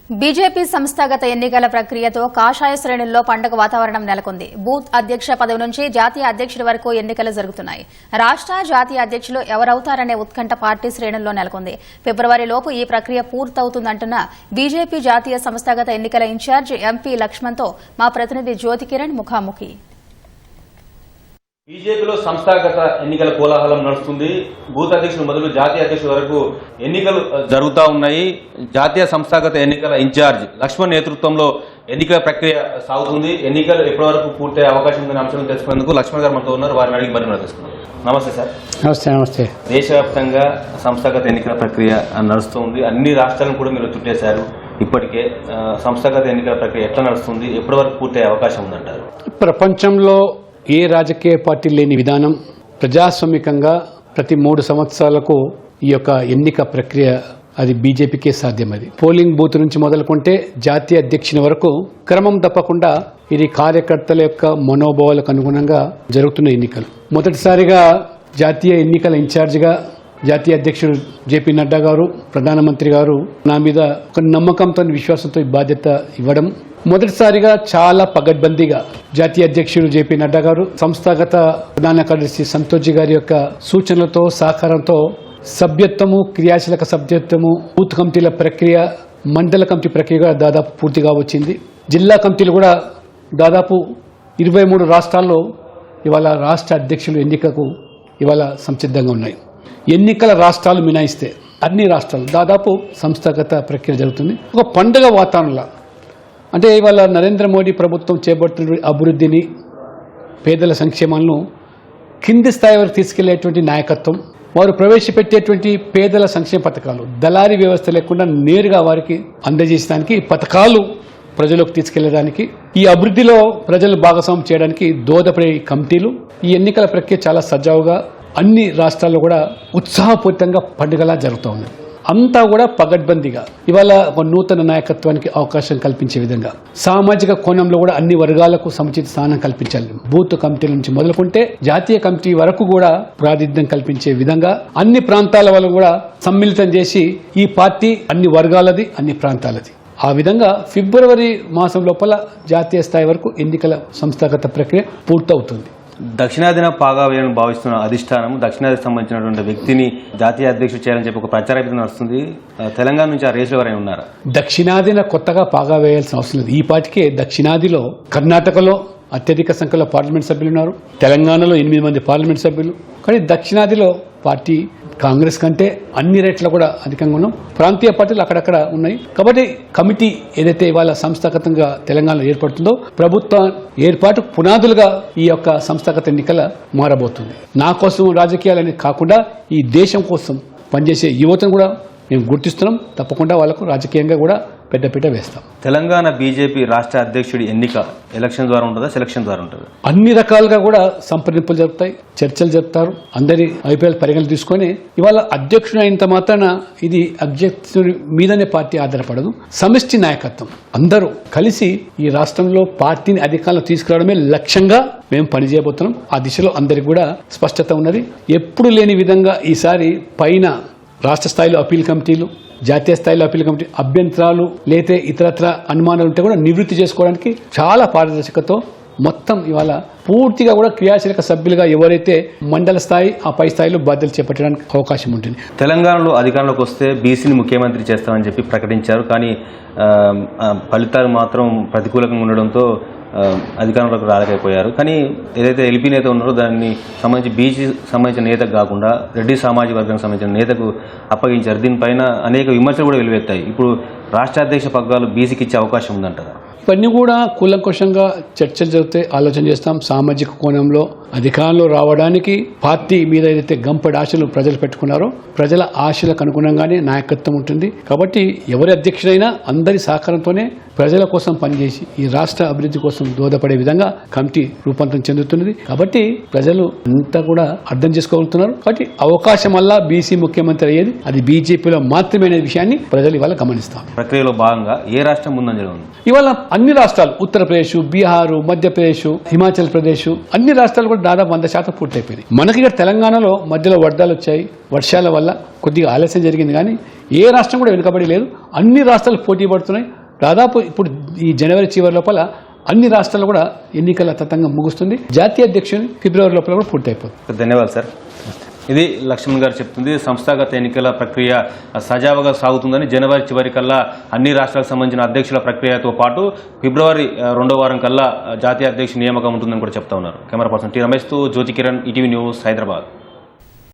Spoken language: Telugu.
బీజేపీ సంస్థాగత ఎన్నికల ప్రక్రియతో కాషాయ శ్రేణుల్లో పండగ వాతావరణం నెలకొంది. బూత్ అధ్యక్ష పదవి నుంచి జాతీయ అధ్యక్షుడి వరకు ఎన్నికలు జరుగుతున్నాయి. రాష్ట్ర జాతీయ అధ్యక్షులు ఎవరవుతారనే ఉత్కంఠ పార్టీ శ్రేణుల్లో నెలకొంది. ఫిబ్రవరిలోపు ఈ ప్రక్రియ పూర్తవుతుందంటున్న బీజేపీ జాతీయ సంస్థాగత ఎన్నికల ఇన్ఛార్జ్ ఎంపీ లక్ష్మణ్తో మా ప్రతినిధి జ్యోతి కిరణ్ ముఖాముఖి. బీజేపీలో సంస్థాగత ఎన్నికల కోలాహలం నడుస్తుంది. బూత్ అధ్యక్షుడు మొదలు జాతీయ అధ్యక్షుడు వరకు ఎన్నికలు జరుగుతూ ఉన్నాయి. జాతీయ సంస్థాగత ఎన్నికల ఇన్ఛార్జ్ లక్ష్మణ్ నేతృత్వంలో ఎన్నికల ప్రక్రియ సాగుతుంది. ఎన్నికలు ఎప్పటి వరకు పూర్తయ్యే అవకాశం ఉందనే అంశాలను తెలుసుకునేందుకు లక్ష్మణ్ గారు మనతో ఉన్నారు. వారిని అడిగి మరిన్ని తెలుసుకున్నాం. నమస్తే సార్. నమస్తే. నమస్తే. దేశవ్యాప్తంగా సంస్థాగత ఎన్నికల ప్రక్రియ నడుస్తుంది. అన్ని రాష్ట్రాలను కూడా మీరు చుట్టేశారు. ఇప్పటికే సంస్థాగత ఎన్నికల ప్రక్రియ ఎట్లా నడుస్తుంది, ఎప్పటి వరకు పూర్తయ్యే అవకాశం ఉందంటారు? ప్రపంచంలో ఏ రాజకీయ పార్టీ లేని విధానం ప్రజాస్వామికంగా ప్రతి 3 సంవత్సరాలకు ఈ యొక్క ఎన్నిక ప్రక్రియ అది బీజేపీకే సాధ్యం. అది పోలింగ్ బూత్ నుంచి మొదలుకుంటే జాతీయ అధ్యక్షుని వరకు క్రమం తప్పకుండా ఇది కార్యకర్తల యొక్క మనోభావాలకు అనుగుణంగా జరుగుతున్న ఎన్నికలు. మొదటిసారిగా జాతీయ ఎన్నికల ఇన్ఛార్జిగా జాతీయ అధ్యక్షుడు జేపీ నడ్డా గారు, ప్రధానమంత్రి గారు నా మీద ఒక నమ్మకంతో విశ్వాసంతో ఈ బాధ్యత ఇవ్వడం, మొదటిసారిగా చాలా పగడ్బందీగా జాతీయ అధ్యక్షుడు జేపీ నడ్డా గారు, సంస్థాగత ప్రధాన కార్యదర్శి సంతోష్ గారి యొక్క సూచనలతో సహకారంతో సభ్యత్వము, క్రియాశీలక సభ్యత్వము, బూత్ కమిటీల ప్రక్రియ, మండల కమిటీ ప్రక్రియ కూడా దాదాపు పూర్తిగా వచ్చింది. జిల్లా కమిటీలు కూడా దాదాపు 23 రాష్ట్రాల్లో ఇవాళ రాష్ట్ర అధ్యక్షులు ఎన్నికకు ఇవాళ సంసిద్ధంగా ఉన్నాయి. ఎన్నికల రాష్ట్రాలు మినాయిస్తే అన్ని రాష్ట్రాలు దాదాపు సంస్థాగత ప్రక్రియ జరుగుతుంది. ఒక పండుగ వాతావరణంలో అంటే ఇవాళ నరేంద్ర మోడీ ప్రభుత్వం చేపడుతున్న అభివృద్ధిని, పేదల సంక్షేమాలను కింది స్థాయి వరకు తీసుకెళ్లేటువంటి నాయకత్వం, వారు ప్రవేశపెట్టేటువంటి పేదల సంక్షేమ పథకాలు దళారీ వ్యవస్థ లేకుండా నేరుగా వారికి అందజేయడానికి, పథకాలు ప్రజలకు తీసుకెళ్లడానికి, ఈ అభివృద్ధిలో ప్రజలు భాగస్వామ్యం చేయడానికి దోహదపడే కమిటీలు, ఈ ఎన్నికల ప్రక్రియ చాలా సజావుగా అన్ని రాష్ట్రాల్లో కూడా ఉత్సాహపూరితంగా పండుగలా జరుగుతూ ఉంది. అంతా కూడా పగడ్బందీగా ఇవాళ ఒక నూతన నాయకత్వానికి అవకాశం కల్పించే విధంగా, సామాజిక కోణంలో కూడా అన్ని వర్గాలకు సముచిత స్థానం కల్పించాలి. బూత్ కమిటీల నుంచి మొదలుకుంటే జాతీయ కమిటీ వరకు కూడా ప్రాతినిధ్యం కల్పించే విధంగా అన్ని ప్రాంతాల వల్ల కూడా సమ్మిళితం చేసి ఈ పార్టీ అన్ని వర్గాలది, అన్ని ప్రాంతాలది. ఆ విధంగా ఫిబ్రవరి మాసం లోపల జాతీయ స్థాయి వరకు ఎన్నికల సంస్థాగత ప్రక్రియ పూర్తవుతుంది. దక్షిణాదిన పాగా వేయాలని భావిస్తున్న అధిష్టానం దక్షిణాదికి సంబంధించినటువంటి వ్యక్తిని జాతీయ అధ్యక్షుడు చేయాలని చెప్పి ఒక ప్రచారం నడుస్తుంది. తెలంగాణ నుంచి ఆ రేసులో ఎవరైనా ఉన్నారా? దక్షిణాదిన కొత్తగా పాగా వేయాల్సిన అవసరం లేదు. ఈ పాటికే దక్షిణాదిలో కర్ణాటకలో అత్యధిక సంఖ్యలో పార్లమెంట్ సభ్యులు ఉన్నారు, తెలంగాణలో 8 మంది పార్లమెంట్ సభ్యులు. కానీ దక్షిణాదిలో పార్టీ కాంగ్రెస్ కంటే అన్ని రేట్ల కూడా అధికంగా ఉన్నాం. ప్రాంతీయ పార్టీలు అక్కడక్కడ ఉన్నాయి. కాబట్టి కమిటీ ఏదైతే ఇవాళ సంస్థాగతంగా తెలంగాణలో ఏర్పడుతుందో ప్రభుత్వ ఏర్పాటు పునాదులుగా ఈ యొక్క సంస్థాగత ఎన్నికల మారబోతుంది. నా కోసం రాజకీయాలని కాకుండా ఈ దేశం కోసం పనిచేసే యువతను కూడా మేము గుర్తిస్తున్నాం. తప్పకుండా వాళ్లకు రాజకీయంగా కూడా పెద్దపీట వేస్తాం. తెలంగాణ బీజేపీ రాష్ట్ర అధ్యక్షుడి ఎన్నిక ఎలక్షన్ ద్వారా ఉంటుందా, సెలక్షన్ ద్వారా ఉంటుందా? అన్ని రకాలుగా కూడా సంప్రదింపులు జరుగుతాయి, చర్చలు జరుపుతారు. అందరి అభిప్రాయాలు పరిగణలు తీసుకొని ఇవాళ అధ్యక్షుడు అయినంత మాత్రాన ఇది అధ్యక్షుడి మీదనే పార్టీ ఆధారపడదు. సమిష్టి నాయకత్వం అందరూ కలిసి ఈ రాష్ట్రంలో పార్టీని అధికారంలో తీసుకురావడమే లక్ష్యంగా మేము పనిచేయబోతున్నాం. ఆ దిశలో అందరికి కూడా స్పష్టత ఉన్నది. ఎప్పుడు లేని విధంగా ఈసారి పైన రాష్ట్ర స్థాయిలో అప్పీల్ కమిటీలు, జాతీయ స్థాయిలో అప్పీల్ కమిటీ అభ్యంతరాలు లేతే ఇతరత్ర అనుమానాలు ఉంటే కూడా నివృత్తి చేసుకోవడానికి చాలా పారదర్శకతో మొత్తం ఇవాళ పూర్తిగా కూడా క్రియాశీలక సభ్యులుగా ఎవరైతే మండల స్థాయి ఆ పై స్థాయిలో బాధ్యతలు చేపట్టడానికి అవకాశం ఉంటుంది. తెలంగాణలో అధికారంలోకి వస్తే బీసీని ముఖ్యమంత్రి చేస్తామని చెప్పి ప్రకటించారు. కానీ ఫలితాలు మాత్రం ప్రతికూలంగా ఉండడంతో అధికారంలోకి రాలేకపోయారు. కానీ ఏదైతే ఎల్పీ నేత ఉన్నారో దాన్ని సంబంధించి బీసీ సంబంధించిన నేతకు కాకుండా రెడ్డి సామాజిక వర్గానికి సంబంధించిన నేతకు అప్పగించారు. దీనిపైన అనేక విమర్శలు కూడా వెలువెత్తాయి. ఇప్పుడు రాష్ట్ర అధ్యక్ష పగ్గాలు బీసీకి ఇచ్చే అవకాశం ఉందంటారా? ఇవన్నీ కూడా కూలంకషంగా చర్చలు జరిగితే ఆలోచన చేస్తాం. సామాజిక కోణంలో అధికారంలో రావడానికి పార్టీ మీద ఏదైతే గంపడి ఆశలు ప్రజలు పెట్టుకున్నారో ప్రజల ఆశలకు అనుగుణంగానే నాయకత్వం ఉంటుంది. కాబట్టి ఎవరి అధ్యక్షుడైనా అందరి సహకారంతోనే ప్రజల కోసం పనిచేసి ఈ రాష్ట్ర అభివృద్ధి కోసం దోహదపడే విధంగా కమిటీ రూపాంతరం చెందుతున్నది. కాబట్టి ప్రజలు అంతా కూడా అర్థం చేసుకోగలుగుతున్నారు. కాబట్టి అవకాశం వల్ల బీసీ ముఖ్యమంత్రి అయ్యేది అది బీజేపీలో మాత్రమే అనే విషయాన్ని ప్రజలు ఇవాళ గమనిస్తారు. ప్రక్రియలో భాగంగా ఏ రాష్ట్రం ముందంజలో ఉంది? ఇవాళ అన్ని రాష్ట్రాలు ఉత్తరప్రదేశ్, బీహార్, మధ్యప్రదేశ్, హిమాచల్ ప్రదేశ్ అన్ని రాష్ట్రాలు కూడా దాదాపు 100% పూర్తయిపోయింది. మనకి ఇక్కడ తెలంగాణలో మధ్యలో వరదలు వచ్చాయి, వర్షాల వల్ల కొద్దిగా ఆలస్యం జరిగింది. కానీ ఏ రాష్ట్రం కూడా వెనుకబడి లేదు. అన్ని రాష్ట్రాలు పోటీ పడుతున్నాయి. దాదాపు ఇప్పుడు ఈ జనవరి చివరి లోపల అన్ని రాష్ట్రాల్లో కూడా ఎన్నికల తతంగం ముగుస్తుంది. జాతీయ అధ్యక్షుని ఫిబ్రవరి లోపల కూడా పూర్తయిపోతుంది. ధన్యవాదాలు సార్. ఇది లక్ష్మణ్ గారు చెప్తుంది. సంస్థాగత ఎన్నికల ప్రక్రియ సజావుగా సాగుతుందని, జనవరి చివరి కల్లా అన్ని రాష్ట్రాలకు సంబంధించిన అధ్యక్షుల ప్రక్రియతో పాటు ఫిబ్రవరి 2వ వారం కల్లా జాతీయ అధ్యక్షుల నియామకం ఉంటుందని కూడా చెప్తా ఉన్నారు. కెమెరా పర్సన్ టి రమేష్తో జ్యోతి కిరణ్, ఈటీవీ న్యూస్, హైదరాబాద్.